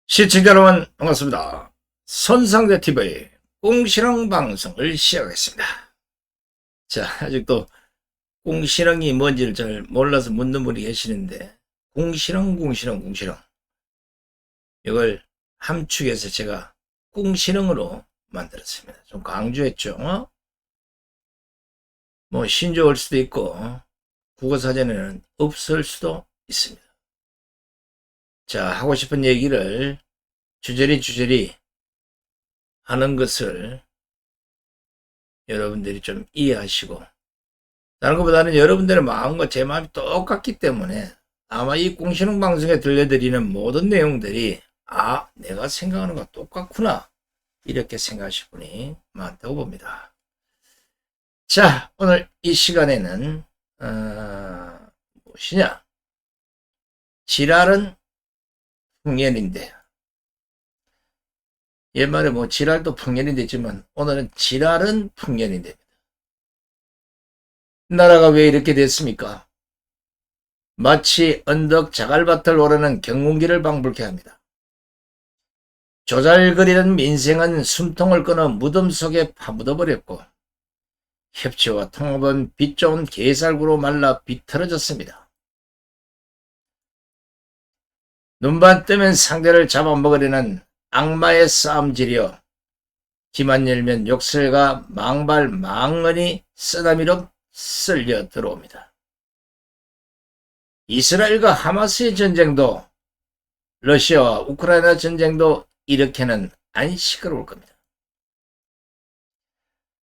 시청자 여러분 반갑습니다. 손상대 TV의 꽁시렁 방송을 시작하겠습니다. 자, 아직도 꽁시렁이 뭔지를 잘 몰라서 묻는 분이 계시는데 꽁시렁 이걸 함축해서 제가 꽁시렁으로 만들었습니다. 좀 강조했죠. 뭐 신조어일 수도 있고 국어사전에는 없을 수도 있습니다. 자, 하고 싶은 얘기를 주저리 하는 것을 여러분들이 좀 이해하시고, 다른 것보다는 여러분들의 마음과 제 마음이 똑같기 때문에 아마 이 꽁시렁 방송에 들려드리는 모든 내용들이 내가 생각하는 것과 똑같구나 이렇게 생각하실 분이 많다고 봅니다. 자, 오늘 이 시간에는 무엇이냐, 지랄은 풍년인데, 옛말에 뭐 지랄도 풍년인데 있지만 오늘은 지랄은 풍년인데, 나라가 왜 이렇게 됐습니까? 마치 언덕 자갈밭을 오르는 경운기를 방불케 합니다. 조잘거리는 민생은 숨통을 끊어 무덤 속에 파묻어버렸고, 협치와 통합은 빛 좋은 개살구로 말라 비틀어졌습니다. 눈만 뜨면 상대를 잡아먹으려는 악마의 싸움질이여, 귀만 열면 욕설과 망발 망언이 쓰나미로 쓸려 들어옵니다. 이스라엘과 하마스의 전쟁도, 러시아와 우크라이나 전쟁도 이렇게는 안 시끄러울 겁니다.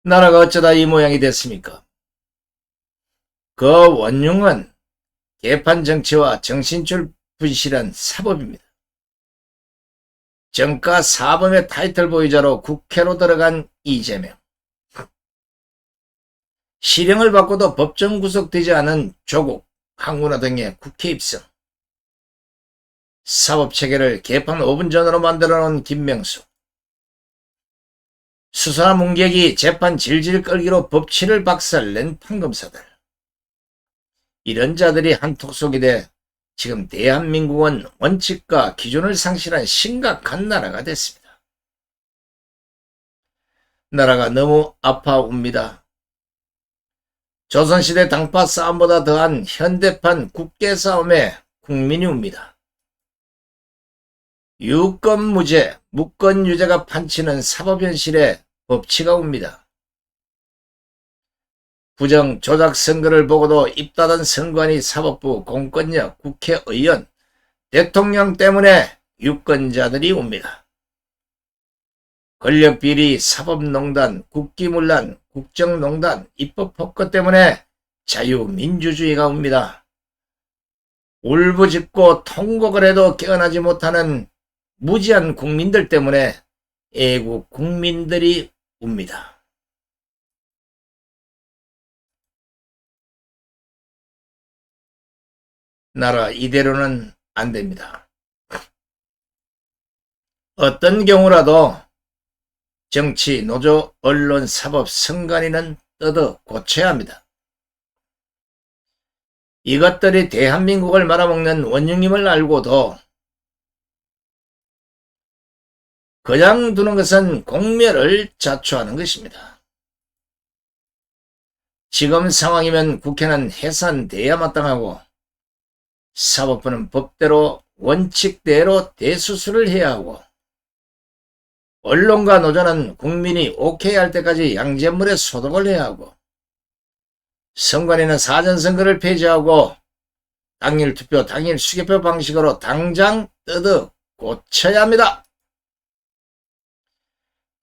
나라가 어쩌다 이 모양이 됐습니까? 그 원흉은 개판 정치와 정신줄 분실한 사법입니다. 정가 사범의 타이틀 보유자로 국회로 들어간 이재명, 실형을 받고도 법정 구속되지 않은 조국, 황운하 등의 국회 입성, 사법체계를 개판 5분 전으로 만들어 놓은 김명수, 수사 문객이 재판 질질 끌기로 법치를 박살낸 판검사들, 이런 자들이 한톡 속이 돼 지금 대한민국은 원칙과 기준을 상실한 심각한 나라가 됐습니다. 나라가 너무 아파옵니다. 조선시대 당파 싸움보다 더한 현대판 국계 싸움에 국민이 웁니다. 유권무죄, 무권유죄가 판치는 사법현실에 법치가 웁니다. 부정 조작 선거를 보고도 입 닫은 선관위, 사법부, 공권력, 국회의원, 대통령 때문에 유권자들이 옵니다. 권력비리, 사법농단, 국기문란, 국정농단, 입법폭거 때문에 자유민주주의가 옵니다. 울부짖고 통곡을 해도 깨어나지 못하는 무지한 국민들 때문에 애국 국민들이 웁니다. 나라 이대로는 안 됩니다. 어떤 경우라도 정치, 노조, 언론, 사법, 선관위는 뜯어 고쳐야 합니다. 이것들이 대한민국을 말아먹는 원흉임을 알고도 그냥 두는 것은 공멸을 자초하는 것입니다. 지금 상황이면 국회는 해산돼야 마땅하고, 사법부는 법대로 원칙대로 대수술을 해야 하고, 언론과 노조는 국민이 오케이 할 때까지 양잿물에 소독을 해야 하고, 선관위는 사전선거를 폐지하고 당일 투표, 당일 수개표 방식으로 당장 뜯어 고쳐야 합니다.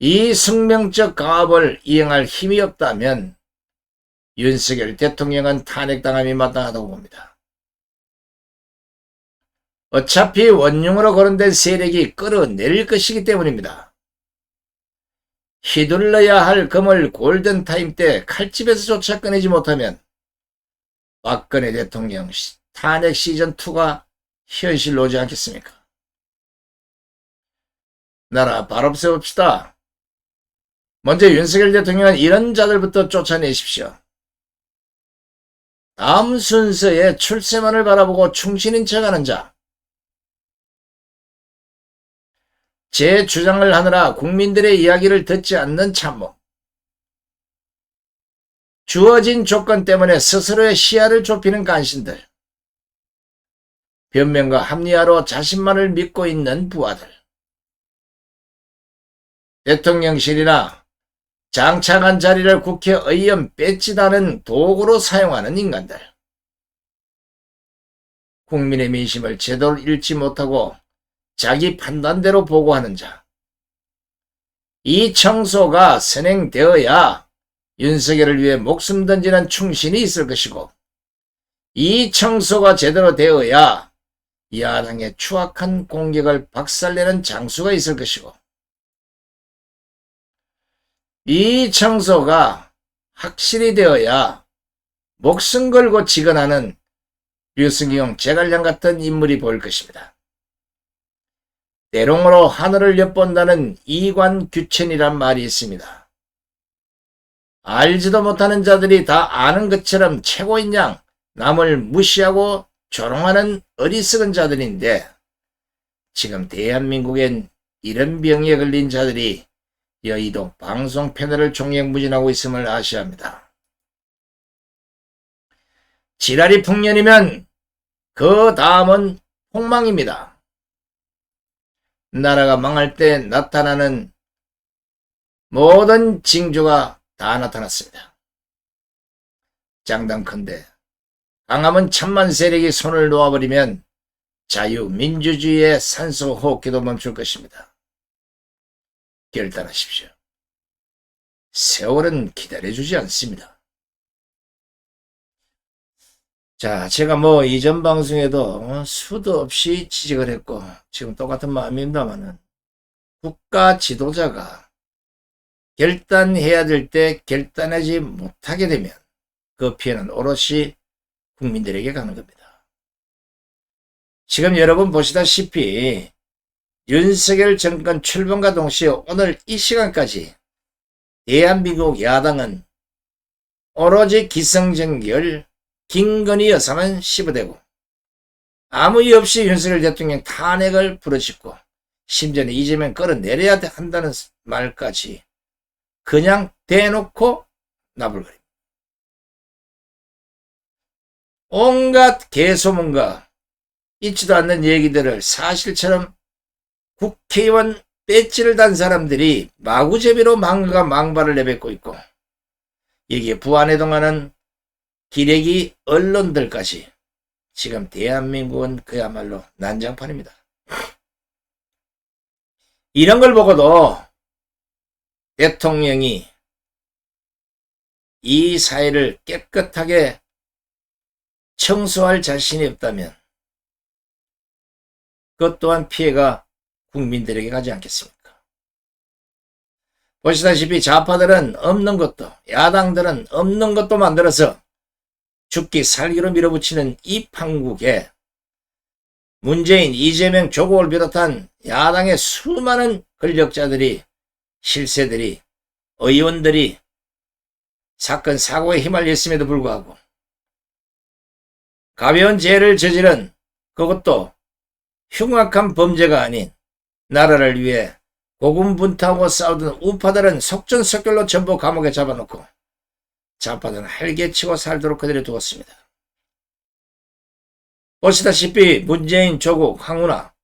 이 숙명적 강압을 이행할 힘이 없다면 윤석열 대통령은 탄핵당함이 마땅하다고 봅니다. 어차피 원흉으로 거론된 세력이 끌어내릴 것이기 때문입니다. 휘둘러야 할 금을 골든타임 때 칼집에서조차 꺼내지 못하면 박근혜 대통령 탄핵 시즌2가 현실로 오지 않겠습니까? 나라 바로 세웁시다. 먼저 윤석열 대통령은 이런 자들부터 쫓아내십시오. 다음 순서에 출세만을 바라보고 충신인 척하는 자, 제 주장을 하느라 국민들의 이야기를 듣지 않는 참모. 주어진 조건 때문에 스스로의 시야를 좁히는 간신들. 변명과 합리화로 자신만을 믿고 있는 부하들. 대통령실이나 장차관 자리를 국회의원 뺏지다는 도구로 사용하는 인간들. 국민의 민심을 제대로 읽지 못하고 자기 판단대로 보고하는 자. 이 청소가 선행되어야 윤석열을 위해 목숨 던지는 충신이 있을 것이고, 이 청소가 제대로 되어야 야당의 추악한 공격을 박살내는 장수가 있을 것이고, 이 청소가 확실히 되어야 목숨 걸고 직언하는 류승용 제갈량 같은 인물이 보일 것입니다. 대롱으로 하늘을 엿본다는 이관규천이란 말이 있습니다. 알지도 못하는 자들이 다 아는 것처럼 최고인 양 남을 무시하고 조롱하는 어리석은 자들인데, 지금 대한민국엔 이런 병에 걸린 자들이 여의도 방송 패널을 종횡무진하고 있음을 아셔야 합니다. 지랄이 풍년이면 그 다음은 폭망입니다. 나라가 망할 때 나타나는 모든 징조가 다 나타났습니다. 장담컨대 강함은 천만 세력이 손을 놓아버리면 자유민주주의의 산소호흡기도 멈출 것입니다. 결단하십시오. 세월은 기다려주지 않습니다. 자, 제가 이전 방송에도 수도 없이 지적을 했고 지금 똑같은 마음입니다만은, 국가 지도자가 결단해야 될 때 결단하지 못하게 되면 그 피해는 오롯이 국민들에게 가는 겁니다. 지금 여러분 보시다시피 윤석열 정권 출범과 동시에 오늘 이 시간까지 대한민국 야당은 오로지 기승전결 김건희 여사만 씹어대고 아무 이유 없이 윤석열 대통령 탄핵을 부르짖고 심지어는 이재명 끌어내려야 한다는 말까지 그냥 대놓고 나불거립니다. 온갖 개소문과 있지도 않는 얘기들을 사실처럼 국회의원 배지를 단 사람들이 마구제비로 망가 망발을 내뱉고 있고, 여기에 부안해동하는 기레기 언론들까지 지금 대한민국은 그야말로 난장판입니다. 이런 걸 보고도 대통령이 이 사회를 깨끗하게 청소할 자신이 없다면 그것 또한 피해가 국민들에게 가지 않겠습니까? 보시다시피 좌파들은 없는 것도, 야당들은 없는 것도 만들어서 죽기 살기로 밀어붙이는 이 판국에 문재인, 이재명, 조국을 비롯한 야당의 수많은 권력자들이, 실세들이, 의원들이 사건 사고에 휘말렸음에도 불구하고 가벼운 죄를 저지른, 그것도 흉악한 범죄가 아닌 나라를 위해 고군분투하고 싸우던 우파들은 속전속결로 전부 감옥에 잡아놓고 좌파들은 활개치고 살도록 그대로 두었습니다. 보시다시피 문재인, 조국, 황운하,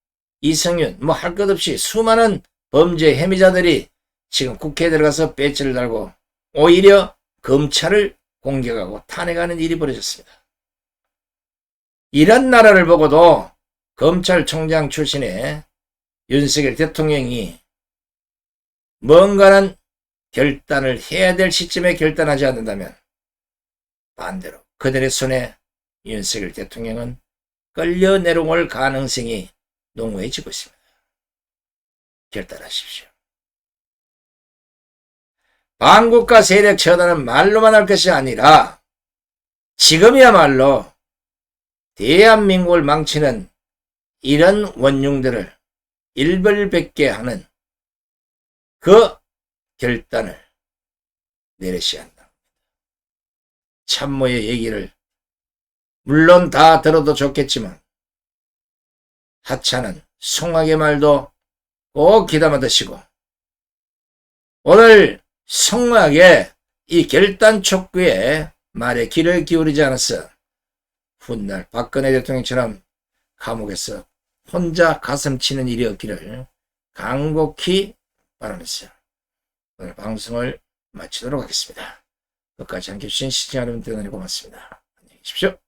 이성윤 할 것 없이 수많은 범죄 혐의자들이 지금 국회에 들어가서 배지를 달고 오히려 검찰을 공격하고 탄핵하는 일이 벌어졌습니다. 이런 나라를 보고도 검찰총장 출신의 윤석열 대통령이 뭔가는 결단을 해야 될 시점에 결단하지 않는다면 반대로 그들의 손에 윤석열 대통령은 끌려 내려올 가능성이 농후해지고 있습니다. 결단하십시오. 반국가 세력 처단은 말로만 할 것이 아니라 지금이야말로 대한민국을 망치는 이런 원흉들을 일벌백계 하는 그 결단을 내리셔야 한다. 참모의 얘기를 물론 다 들어도 좋겠지만 하찮은 송악의 말도 꼭 귀담아 드시고 오늘 성모하게 이 결단 촉구에 말에 귀를 기울이지 않았어 훗날 박근혜 대통령처럼 감옥에서 혼자 가슴 치는 일이 없기를 간곡히 바라면서 오늘 방송을 마치도록 하겠습니다. 끝까지 함께해 주신 시청자 여러분 대단히 고맙습니다. 안녕히 계십시오.